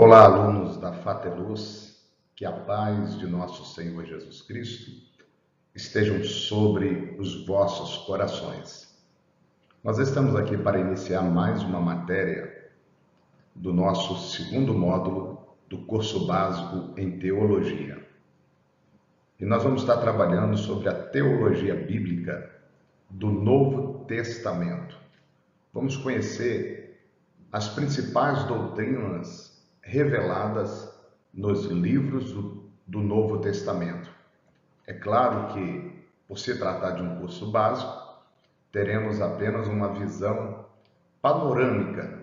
Olá, alunos da Fateluz, que a paz de nosso Senhor Jesus Cristo estejam sobre os vossos corações. Nós estamos aqui para iniciar mais uma matéria do nosso segundo módulo do curso básico em Teologia. E nós vamos estar trabalhando sobre a teologia bíblica do Novo Testamento. Vamos conhecer as principais doutrinas reveladas nos livros do Novo Testamento. É claro que, por se tratar de um curso básico, teremos apenas uma visão panorâmica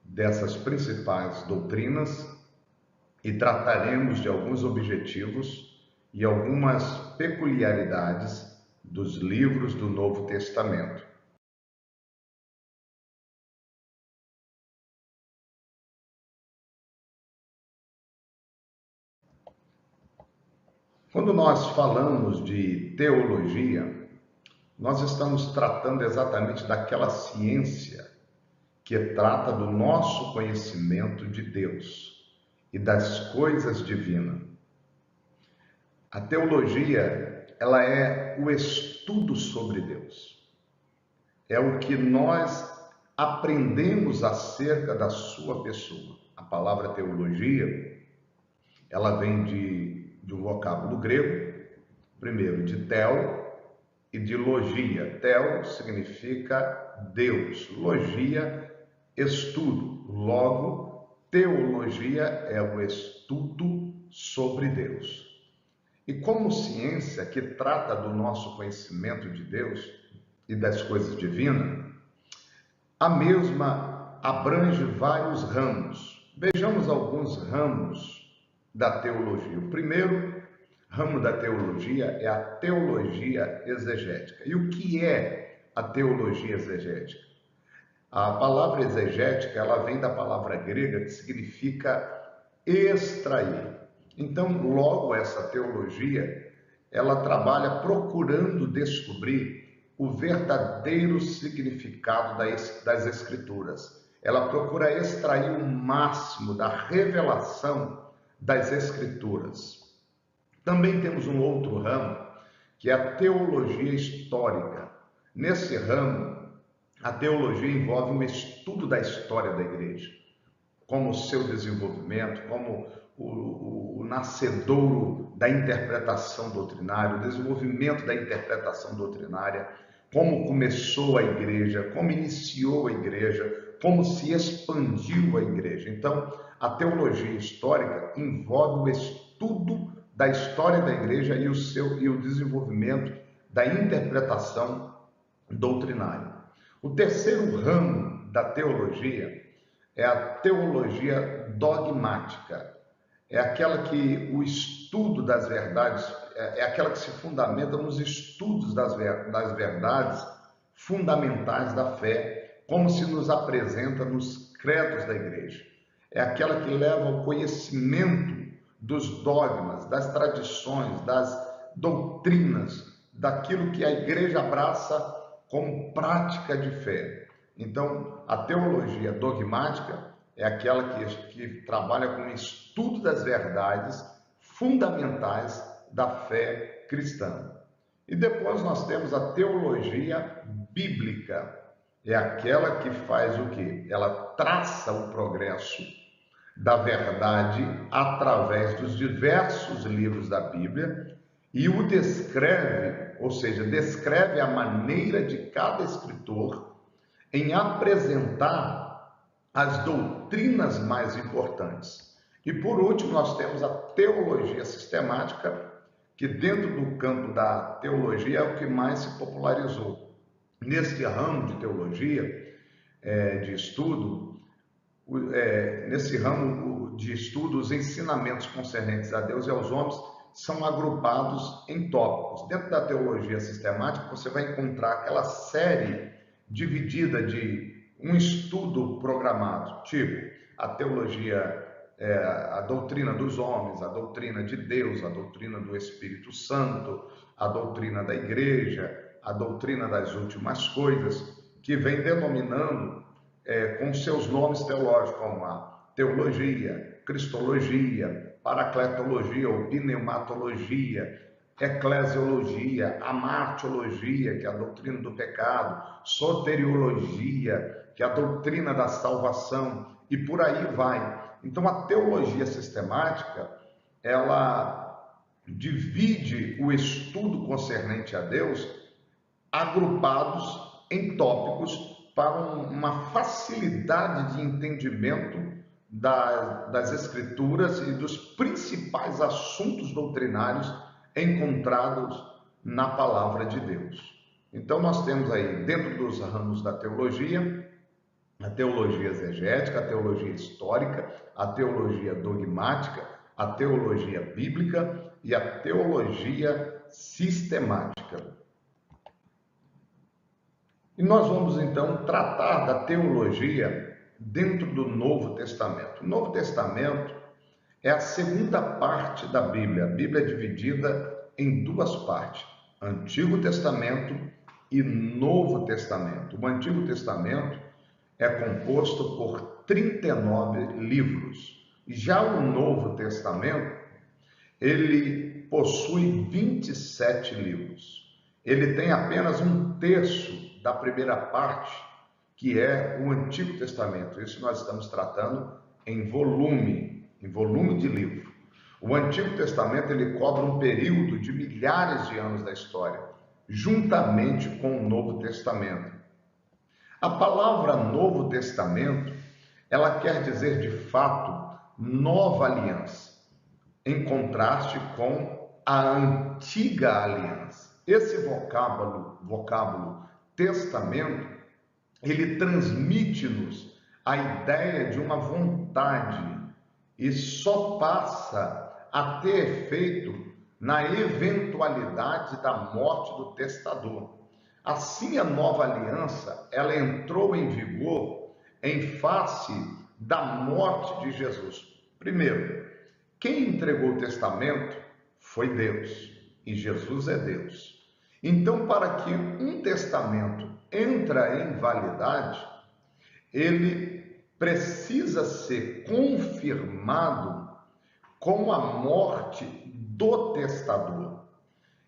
dessas principais doutrinas e trataremos de alguns objetivos e algumas peculiaridades dos livros do Novo Testamento. Quando nós falamos de teologia, nós estamos tratando exatamente daquela ciência que trata do nosso conhecimento de Deus e das coisas divinas. A teologia, ela é o estudo sobre Deus. É o que nós aprendemos acerca da sua pessoa. A palavra teologia, ela vem de um vocábulo grego, primeiro de tel e de logia. Tel significa Deus, logia, estudo. Logo, teologia é o estudo sobre Deus. E como ciência que trata do nosso conhecimento de Deus e das coisas divinas, a mesma abrange vários ramos. Vejamos alguns ramos da teologia. O primeiro ramo da teologia é a teologia exegética. E o que é a teologia exegética? A palavra exegética, ela vem da palavra grega que significa extrair. Então, logo essa teologia, ela trabalha procurando descobrir o verdadeiro significado das Escrituras. Ela procura extrair o máximo da revelação das Escrituras. Também temos um outro ramo, que é a teologia histórica. Nesse ramo, a teologia envolve um estudo da história da igreja, como o seu desenvolvimento, como o nascedouro da interpretação doutrinária, o desenvolvimento da interpretação doutrinária, como começou a igreja, como iniciou a igreja, como se expandiu a igreja. Então, a teologia histórica envolve o estudo da história da igreja e o desenvolvimento da interpretação doutrinária. O terceiro ramo da teologia é a teologia dogmática. É aquela que o estudo das verdades, é aquela que se fundamenta nos estudos das verdades fundamentais da fé, como se nos apresenta nos credos da igreja. É aquela que leva ao conhecimento dos dogmas, das tradições, das doutrinas, daquilo que a igreja abraça como prática de fé. Então, a teologia dogmática é aquela que trabalha com o estudo das verdades fundamentais da fé cristã. E depois nós temos a teologia bíblica. É aquela que faz o quê? Ela traça o progresso da verdade através dos diversos livros da Bíblia e o descreve, ou seja, descreve a maneira de cada escritor em apresentar as doutrinas mais importantes. E por último, nós temos a teologia sistemática, que dentro do campo da teologia é o que mais se popularizou. Nesse ramo de teologia, de estudo, nesse ramo de estudo, os ensinamentos concernentes a Deus e aos homens são agrupados em tópicos. Dentro da teologia sistemática, você vai encontrar aquela série dividida de um estudo programado, tipo a teologia, a doutrina dos homens, a doutrina de Deus, a doutrina do Espírito Santo, a doutrina da igreja, a doutrina das últimas coisas, que vem denominando com seus nomes teológicos, como a teologia, cristologia, paracletologia ou pneumatologia, eclesiologia, amartiologia, que é a doutrina do pecado, soteriologia, que é a doutrina da salvação, e por aí vai. Então, a teologia sistemática, ela divide o estudo concernente a Deus agrupados em tópicos para uma facilidade de entendimento das Escrituras e dos principais assuntos doutrinários encontrados na palavra de Deus. Então, nós temos aí, dentro dos ramos da teologia, a teologia exegética, a teologia histórica, a teologia dogmática, a teologia bíblica e a teologia sistemática. E nós vamos então tratar da teologia dentro do Novo Testamento. O Novo Testamento é a segunda parte da Bíblia. A Bíblia é dividida em duas partes: Antigo Testamento e Novo Testamento. O Antigo Testamento é composto por 39 livros. Já o Novo Testamento, ele possui 27 livros. Ele tem apenas um terço da primeira parte, que é o Antigo Testamento. Isso nós estamos tratando em volume de livro. O Antigo Testamento, ele cobre um período de milhares de anos da história, juntamente com o Novo Testamento. A palavra Novo Testamento, ela quer dizer de fato nova aliança, em contraste com a antiga aliança. Esse vocábulo testamento, ele transmite-nos a ideia de uma vontade e só passa a ter efeito na eventualidade da morte do testador. Assim, a nova aliança, ela entrou em vigor em face da morte de Jesus. Primeiro, quem entregou o testamento foi Deus, e Jesus é Deus. Então, para que um testamento entre em validade, ele precisa ser confirmado com a morte do testador.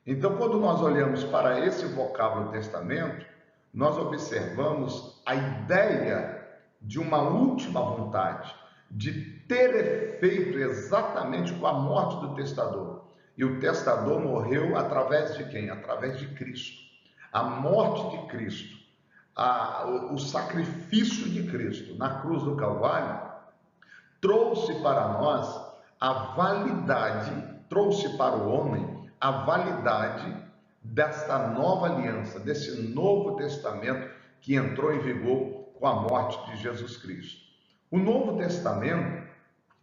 Então, quando nós olhamos para esse vocábulo testamento, nós observamos a ideia de uma última vontade, de ter efeito exatamente com a morte do testador. E o testador morreu através de quem? Através de Cristo. A morte de Cristo, o sacrifício de Cristo na cruz do Calvário, trouxe para nós a validade, trouxe para o homem a validade desta nova aliança, desse novo testamento que entrou em vigor com a morte de Jesus Cristo. O Novo Testamento,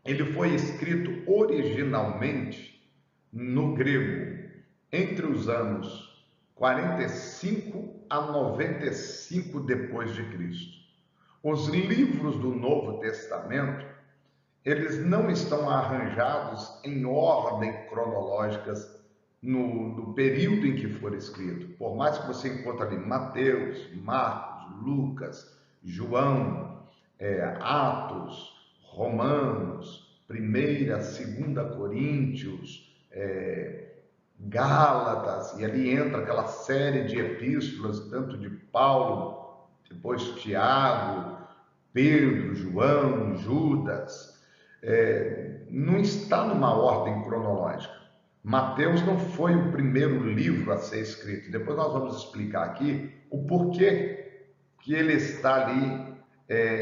ele foi escrito originalmente no grego, entre os anos 45 a 95 depois de Cristo. Os livros do Novo Testamento, eles não estão arranjados em ordem cronológicas no período em que for escrito. Por mais que você encontre ali Mateus, Marcos, Lucas, João, Atos, Romanos, 1ª, 2ª Coríntios, Gálatas, e ali entra aquela série de epístolas, tanto de Paulo, depois Tiago, Pedro, João, Judas, não está numa ordem cronológica. Mateus não foi o primeiro livro a ser escrito. Depois nós vamos explicar aqui o porquê que ele está ali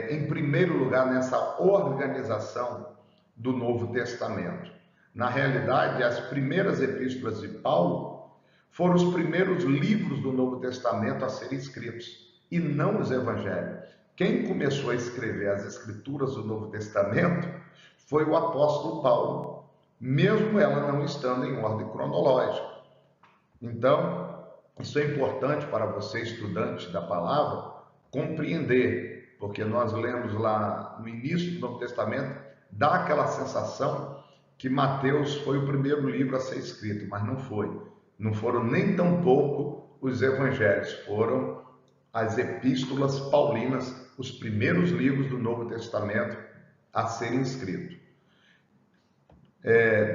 em primeiro lugar nessa organização do Novo Testamento. Na realidade, as primeiras epístolas de Paulo foram os primeiros livros do Novo Testamento a serem escritos, e não os evangelhos. Quem começou a escrever as escrituras do Novo Testamento foi o apóstolo Paulo, mesmo ela não estando em ordem cronológica. Então, isso é importante para você, estudante da palavra, compreender, porque nós lemos lá no início do Novo Testamento, dá aquela sensação que Mateus foi o primeiro livro a ser escrito, mas não foi. Não foram nem tampouco os evangelhos, foram as epístolas paulinas, os primeiros livros do Novo Testamento a serem escritos.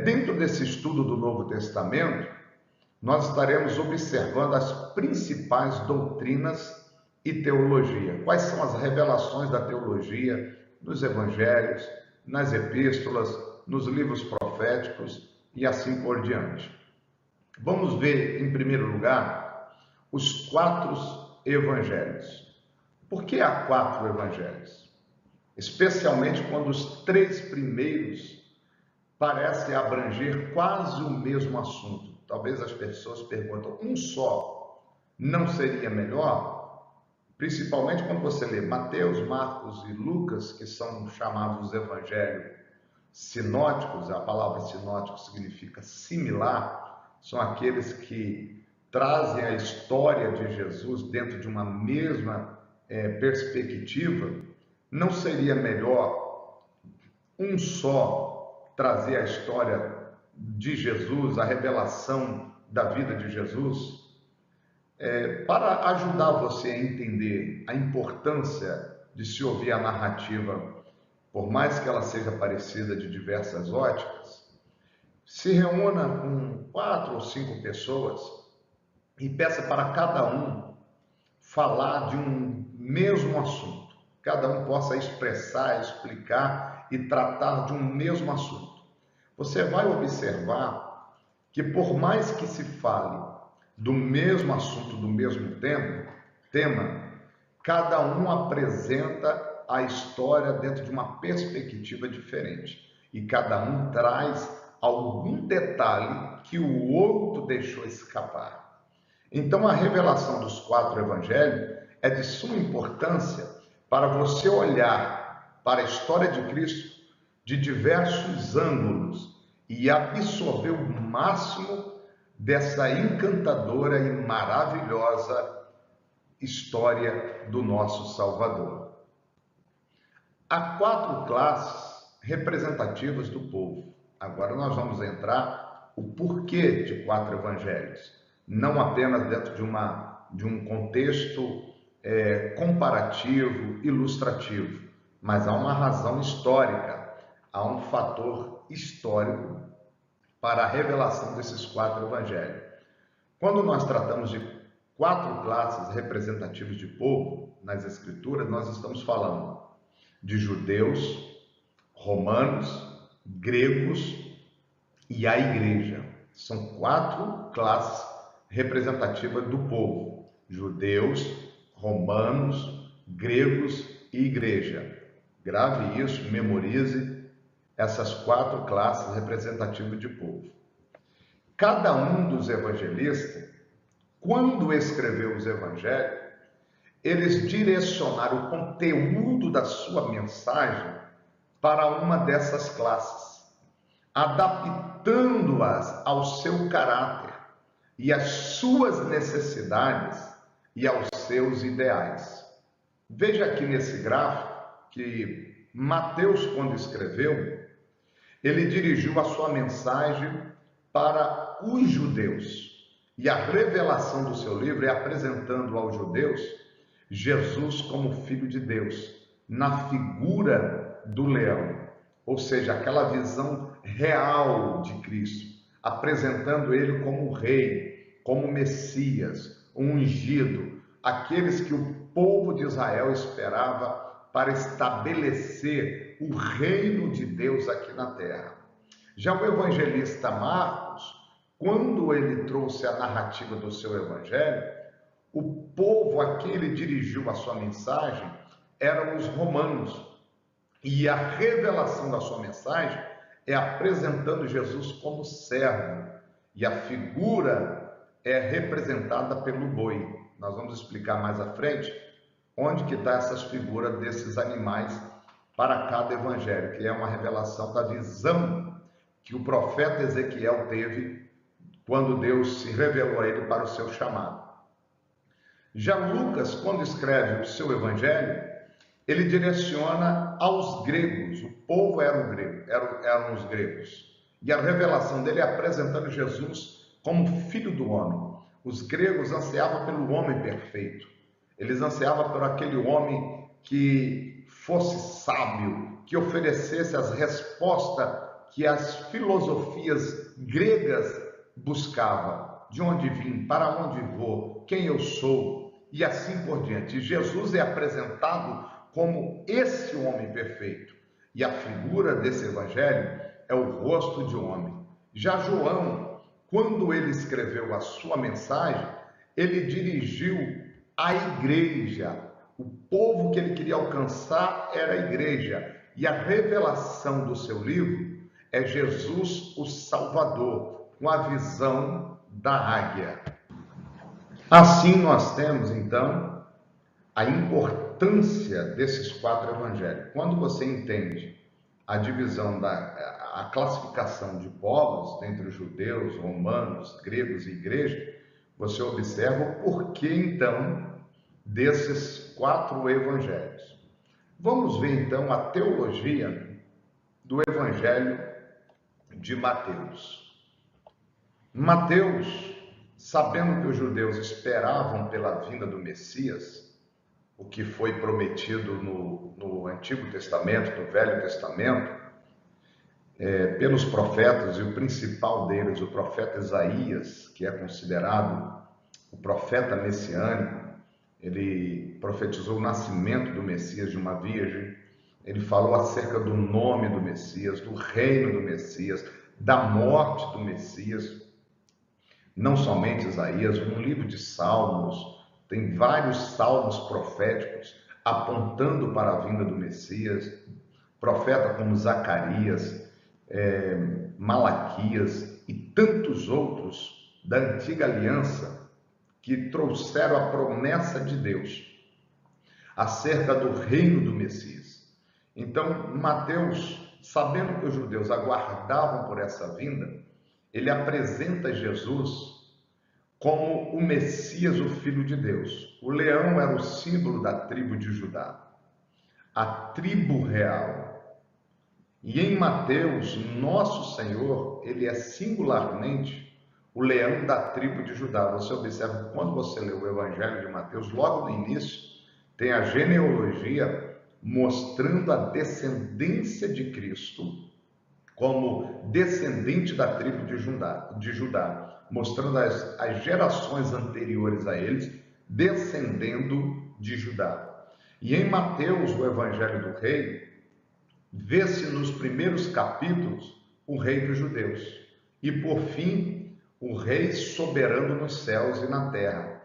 Dentro desse estudo do Novo Testamento, nós estaremos observando as principais doutrinas e teologia. Quais são as revelações da teologia nos evangelhos, nas epístolas, nos livros proféticos e assim por diante. Vamos ver, em primeiro lugar, os 4 evangelhos. Por que há 4 evangelhos? Especialmente quando os 3 primeiros parecem abranger quase o mesmo assunto. Talvez as pessoas perguntam, um só não seria melhor? Principalmente quando você lê Mateus, Marcos e Lucas, que são chamados evangelhos sinóticos. A palavra sinótico significa similar, são aqueles que trazem a história de Jesus dentro de uma mesma perspectiva. Não seria melhor um só trazer a história de Jesus, a revelação da vida de Jesus? Para ajudar você a entender a importância de se ouvir a narrativa, por mais que ela seja parecida de diversas óticas, se reúna com 4 ou 5 pessoas e peça para cada um falar de um mesmo assunto. Cada um possa expressar, explicar e tratar de um mesmo assunto. Você vai observar que por mais que se fale do mesmo assunto, do mesmo tema, cada um apresenta a história dentro de uma perspectiva diferente. E cada um traz algum detalhe que o outro deixou escapar. Então, a revelação dos 4 evangelhos é de suma importância para você olhar para a história de Cristo de diversos ângulos e absorver o máximo dessa encantadora e maravilhosa história do nosso Salvador. Há 4 classes representativas do povo. Agora nós vamos entrar o porquê de 4 evangelhos, não apenas dentro de um contexto comparativo, ilustrativo, mas há uma razão histórica, há um fator histórico para a revelação desses 4 evangelhos. Quando nós tratamos de 4 classes representativas de povo nas Escrituras, nós estamos falando de judeus, romanos, gregos e a igreja. São 4 classes representativas do povo: judeus, romanos, gregos e igreja. Grave isso, memorize essas 4 classes representativas de povo. Cada um dos evangelistas, quando escreveu os evangelhos, eles direcionaram o conteúdo da sua mensagem para uma dessas classes, adaptando-as ao seu caráter e às suas necessidades e aos seus ideais. Veja aqui nesse gráfico que Mateus, quando escreveu, ele dirigiu a sua mensagem para os judeus. E a revelação do seu livro é apresentando aos judeus Jesus como Filho de Deus, na figura do leão, ou seja, aquela visão real de Cristo, apresentando ele como rei, como Messias, um ungido, aqueles que o povo de Israel esperava para estabelecer o reino de Deus aqui na terra. Já o evangelista Marcos, quando ele trouxe a narrativa do seu evangelho, o povo a quem ele dirigiu a sua mensagem eram os romanos. E a revelação da sua mensagem é apresentando Jesus como servo. E a figura é representada pelo boi. Nós vamos explicar mais à frente onde que está essas figuras desses animais para cada evangelho, que é uma revelação da visão que o profeta Ezequiel teve quando Deus se revelou a ele para o seu chamado. Já Lucas, quando escreve o seu evangelho, ele direciona aos gregos. O povo era o grego, eram os gregos. E a revelação dele é apresentando Jesus como filho do homem. Os gregos ansiavam pelo homem perfeito. Eles ansiavam por aquele homem que fosse sábio, que oferecesse as respostas que as filosofias gregas buscavam. De onde vim, para onde vou, quem eu sou, e assim por diante. Jesus é apresentado como esse homem perfeito. E a figura desse evangelho é o rosto de um homem. Já João, quando ele escreveu a sua mensagem, ele dirigiu à igreja. O povo que ele queria alcançar era a igreja. E a revelação do seu livro é Jesus, o Salvador, com a visão da águia. Assim nós temos, então, a importância desses 4 evangelhos. Quando você entende a divisão, a classificação de povos entre os judeus, romanos, gregos e igreja, você observa o porquê, então, desses 4 evangelhos. Vamos ver, então, a teologia do evangelho de Mateus. Mateus, sabendo que os judeus esperavam pela vinda do Messias, o que foi prometido no Antigo Testamento, no Velho Testamento, pelos profetas, e o principal deles, o profeta Isaías, que é considerado o profeta messiânico, ele profetizou o nascimento do Messias de uma virgem, ele falou acerca do nome do Messias, do reino do Messias, da morte do Messias. Não somente Isaías, no livro de Salmos, tem vários salmos proféticos apontando para a vinda do Messias, profeta como Zacarias, Malaquias e tantos outros da antiga aliança que trouxeram a promessa de Deus acerca do reino do Messias. Então, Mateus, sabendo que os judeus aguardavam por essa vinda, ele apresenta Jesus como o Messias, o Filho de Deus. O leão era o símbolo da tribo de Judá, a tribo real. E em Mateus, nosso Senhor, ele é singularmente o leão da tribo de Judá. Você observa, quando você lê o Evangelho de Mateus, logo no início, tem a genealogia mostrando a descendência de Cristo como descendente da tribo de Judá, mostrando as gerações anteriores a eles descendendo de Judá. E em Mateus, o Evangelho do Rei, vê-se nos primeiros capítulos o rei dos judeus e, por fim, o rei soberano nos céus e na terra.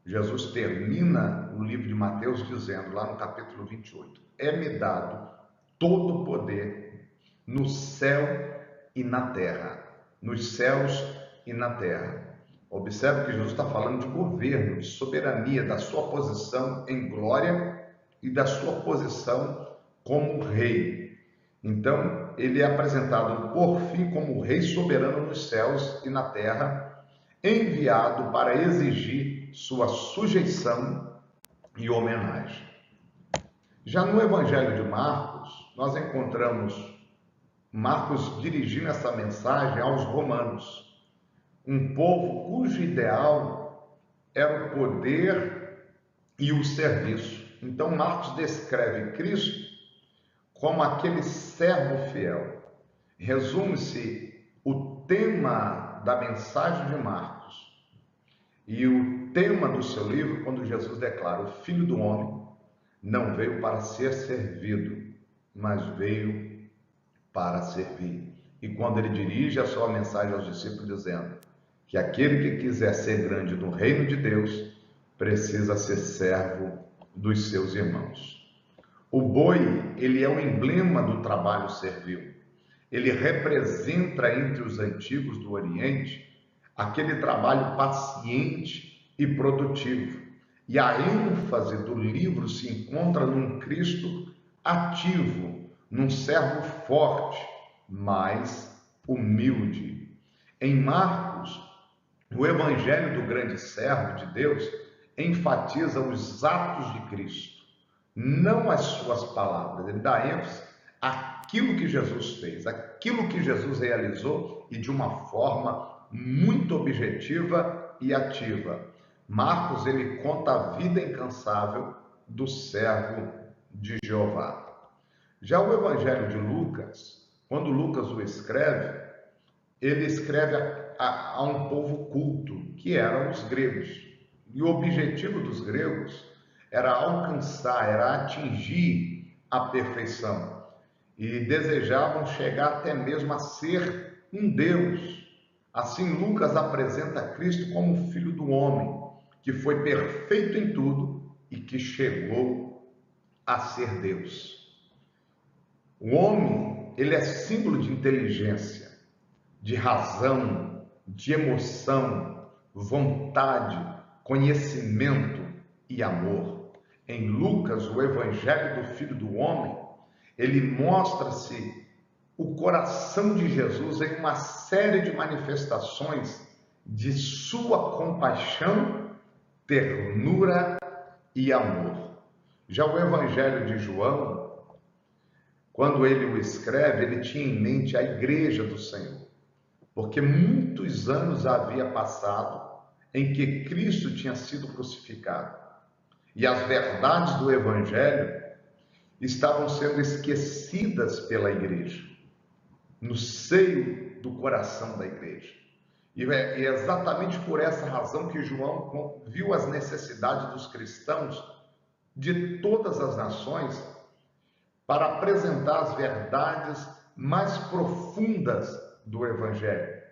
Jesus termina o livro de Mateus dizendo, lá no capítulo 28, é-me dado todo o poder no céu e na terra, nos céus e na terra. Observe que Jesus está falando de governo, de soberania, da sua posição em glória e da sua posição como rei. Então, ele é apresentado por fim como rei soberano nos céus e na terra, enviado para exigir sua sujeição e homenagem. Já no Evangelho de Marcos, nós encontramos Marcos dirigindo essa mensagem aos romanos, um povo cujo ideal era o poder e o serviço. Então, Marcos descreve Cristo como aquele servo fiel. Resume-se o tema da mensagem de Marcos e o tema do seu livro, quando Jesus declara: o Filho do Homem não veio para ser servido, mas veio para servir. E quando ele dirige a sua mensagem aos discípulos, dizendo que aquele que quiser ser grande no reino de Deus precisa ser servo dos seus irmãos. O boi, ele é o emblema do trabalho servil. Ele representa entre os antigos do Oriente aquele trabalho paciente e produtivo. E a ênfase do livro se encontra num Cristo ativo, num servo forte, mas humilde. Em Marcos, o Evangelho do grande servo de Deus enfatiza os atos de Cristo, não as suas palavras. Ele dá ênfase àquilo que Jesus fez, aquilo que Jesus realizou, e de uma forma muito objetiva e ativa. Marcos, ele conta a vida incansável do servo de Jeová. Já o Evangelho de Lucas quando Lucas o escreve, ele escreve a um povo culto, que eram os gregos. E o objetivo dos gregos era alcançar, era atingir a perfeição. E desejavam chegar até mesmo a ser um Deus. Assim, Lucas apresenta Cristo como o Filho do homem, que foi perfeito em tudo e que chegou a ser Deus. O homem, ele é símbolo de inteligência, de razão, de emoção, vontade, conhecimento e amor. Em Lucas, o Evangelho do Filho do Homem, ele mostra-se o coração de Jesus em uma série de manifestações de sua compaixão, ternura e amor. Já o Evangelho de João, quando ele o escreve, ele tinha em mente a igreja do Senhor, porque muitos anos havia passado em que Cristo tinha sido crucificado e as verdades do Evangelho estavam sendo esquecidas pela igreja, no seio do coração da igreja. E é exatamente por essa razão que João viu as necessidades dos cristãos de todas as nações para apresentar as verdades mais profundas do Evangelho.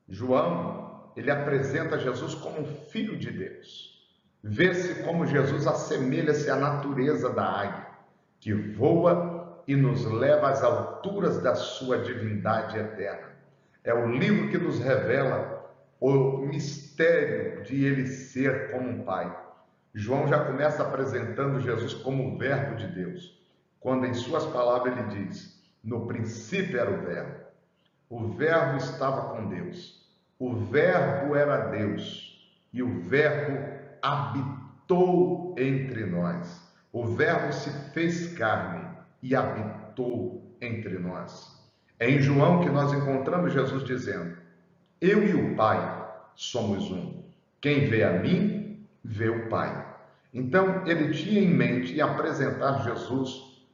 João, ele apresenta Jesus como um filho de Deus. Vê-se como Jesus assemelha-se à natureza da águia, que voa e nos leva às alturas da sua divindade eterna. É o livro que nos revela o mistério de ele ser como um pai. João já começa apresentando Jesus como o Verbo de Deus, quando em suas palavras ele diz: no princípio era o Verbo estava com Deus, o Verbo era Deus, e o Verbo habitou entre nós. O Verbo se fez carne e habitou entre nós. É em João que nós encontramos Jesus dizendo: eu e o Pai somos um. Quem vê a mim, vê o Pai. Então, ele tinha em mente apresentar Jesus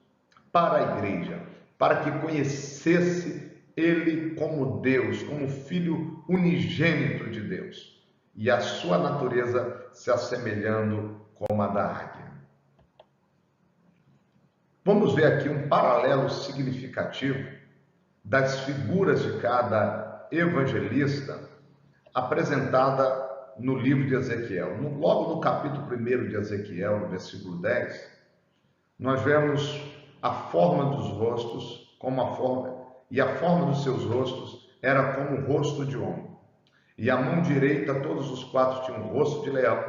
para a igreja, para que conhecesse ele como Deus, como Filho unigênito de Deus, e a sua natureza se assemelhando como a da águia. Vamos ver aqui um paralelo significativo das figuras de cada evangelista apresentada no livro de Ezequiel. Logo no capítulo 1 de Ezequiel, no versículo 10, nós vemos a forma dos rostos, e a forma dos seus rostos era como o rosto de homem. E a mão direita, todos os quatro tinham o rosto de leão,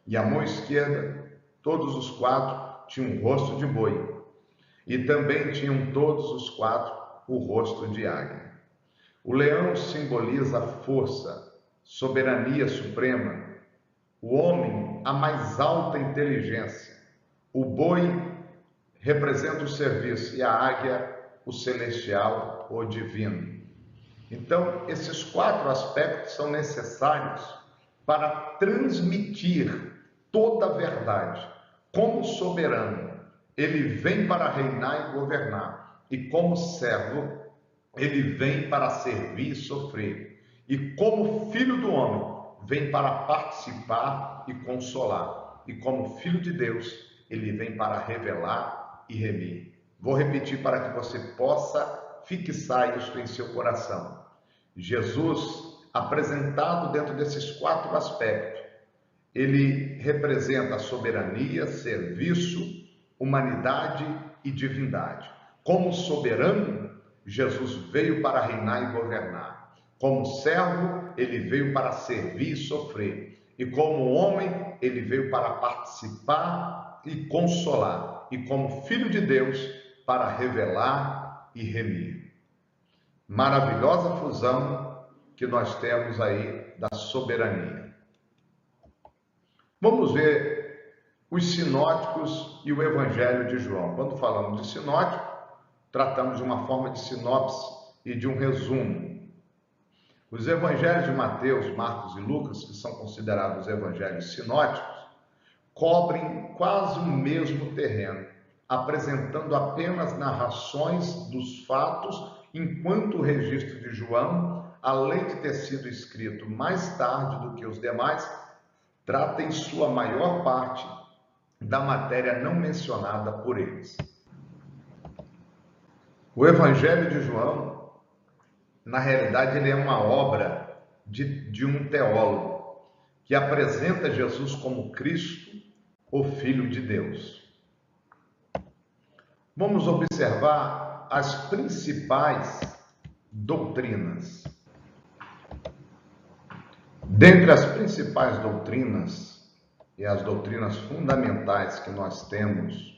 e a mão esquerda, todos os quatro tinham o rosto de boi. E também tinham todos os quatro o rosto de águia. O leão simboliza a força, soberania suprema. O homem, a mais alta inteligência. O boi representa o serviço e a águia, o celestial ou divino. Então, esses quatro aspectos são necessários para transmitir toda a verdade. Como soberano, ele vem para reinar e governar. E como servo, ele vem para servir e sofrer. E como filho do homem, vem para participar e consolar. E como filho de Deus, ele vem para revelar e remir. Vou repetir para que você possa fixar isto em seu coração. Jesus, apresentado dentro desses quatro aspectos, ele representa a soberania, serviço, humanidade e divindade. Como soberano, Jesus veio para reinar e governar. Como servo, ele veio para servir e sofrer. E como homem, ele veio para participar e consolar. E como filho de Deus, para revelar e remir. Maravilhosa fusão que nós temos aí da soberania. Vamos ver os sinóticos e o Evangelho de João. Quando falamos de sinótico, tratamos de uma forma de sinopse e de um resumo. Os evangelhos de Mateus, Marcos e Lucas, que são considerados evangelhos sinóticos, cobrem quase o mesmo terreno, apresentando apenas narrações dos fatos enquanto o registro de João, além de ter sido escrito mais tarde do que os demais, trata em sua maior parte da matéria não mencionada por eles. O Evangelho de João, na realidade, ele é uma obra de um teólogo que apresenta Jesus como Cristo, o Filho de Deus. Vamos observar as principais doutrinas. Dentre as principais doutrinas e as doutrinas fundamentais que nós temos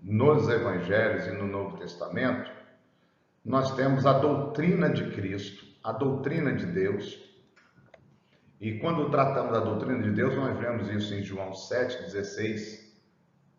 nos Evangelhos e no Novo Testamento, nós temos a doutrina de Cristo, a doutrina de Deus. E quando tratamos da doutrina de Deus, nós vemos isso em João 7,16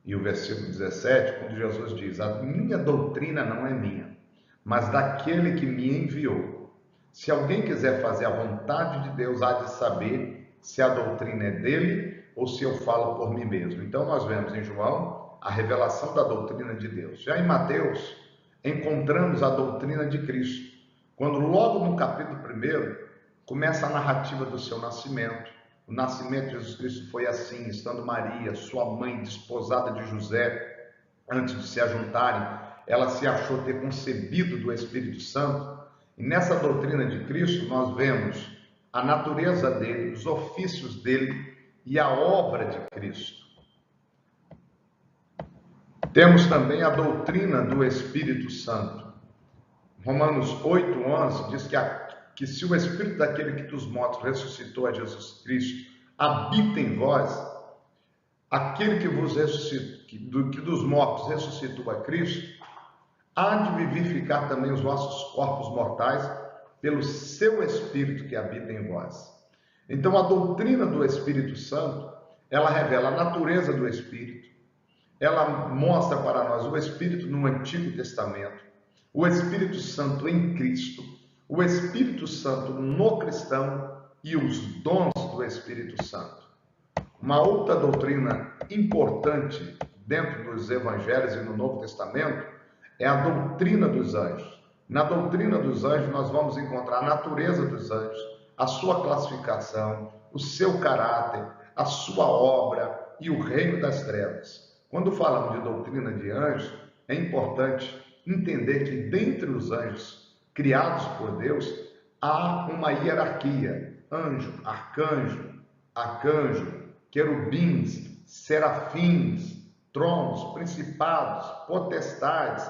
e o versículo 17, quando Jesus diz: a minha doutrina não é minha, mas daquele que me enviou. Se alguém quiser fazer a vontade de Deus, há de saber se a doutrina é dele ou se eu falo por mim mesmo. Então nós vemos em João a revelação da doutrina de Deus. Já em Mateus, encontramos a doutrina de Cristo, quando logo no capítulo 1 começa a narrativa do seu nascimento. O nascimento de Jesus Cristo foi assim, estando Maria, sua mãe, desposada de José, antes de se ajuntarem, ela se achou ter concebido do Espírito Santo. E nessa doutrina de Cristo nós vemos a natureza dele, os ofícios dele e a obra de Cristo. Temos também a doutrina do Espírito Santo. Romanos 8:11 diz que se o Espírito daquele que dos mortos ressuscitou a Jesus Cristo habita em vós, aquele que vos ressuscitou, que dos mortos ressuscitou a Cristo, há de vivificar também os vossos corpos mortais pelo seu Espírito que habita em vós. Então a doutrina do Espírito Santo, ela revela a natureza do Espírito, ela mostra para nós o Espírito no Antigo Testamento, o Espírito Santo em Cristo, o Espírito Santo no cristão e os dons do Espírito Santo. Uma outra doutrina importante dentro dos Evangelhos e no Novo Testamento é a doutrina dos anjos. Na doutrina dos anjos nós vamos encontrar a natureza dos anjos, a sua classificação, o seu caráter, a sua obra e o reino das trevas. Quando falamos de doutrina de anjos, é importante entender que dentre os anjos criados por Deus, há uma hierarquia: anjo, arcanjo, querubins, serafins, tronos, principados, potestades,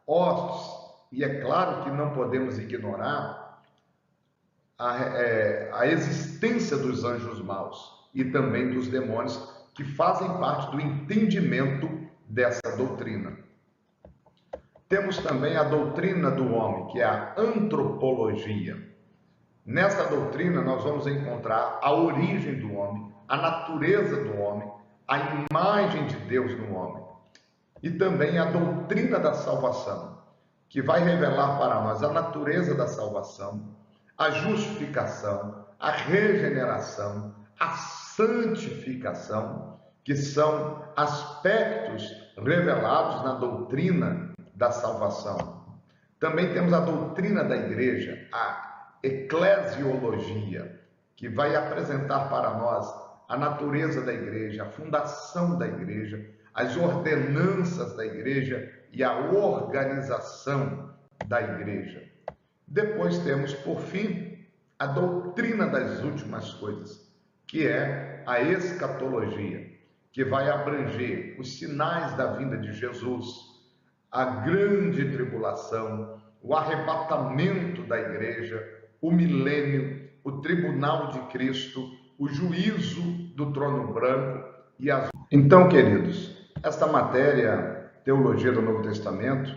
hostes. E é claro que não podemos ignorar a existência dos anjos maus e também dos demônios, que fazem parte do entendimento dessa doutrina. Temos também a doutrina do homem, que é a antropologia. Nessa doutrina nós vamos encontrar a origem do homem, a natureza do homem, a imagem de Deus no homem. E também a doutrina da salvação, que vai revelar para nós a natureza da salvação, a justificação, a regeneração, a santificação, que são aspectos revelados na doutrina da salvação. Também temos a doutrina da igreja, a eclesiologia, que vai apresentar para nós a natureza da igreja, a fundação da igreja, as ordenanças da igreja e a organização da igreja. Depois temos, por fim, a doutrina das últimas coisas, que é a escatologia, que vai abranger os sinais da vinda de Jesus, a grande tribulação, o arrebatamento da igreja, o milênio, o tribunal de Cristo, o juízo do trono branco e as... Então, queridos, esta matéria, teologia do Novo Testamento,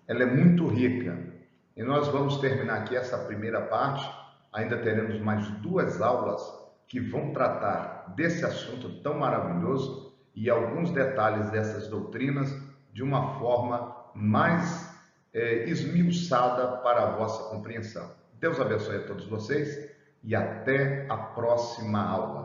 ela é muito rica. E nós vamos terminar aqui essa primeira parte. Ainda teremos mais 2 aulas que vão tratar desse assunto tão maravilhoso e alguns detalhes dessas doutrinas de uma forma mais esmiuçada para a vossa compreensão. Deus abençoe a todos vocês e até a próxima aula.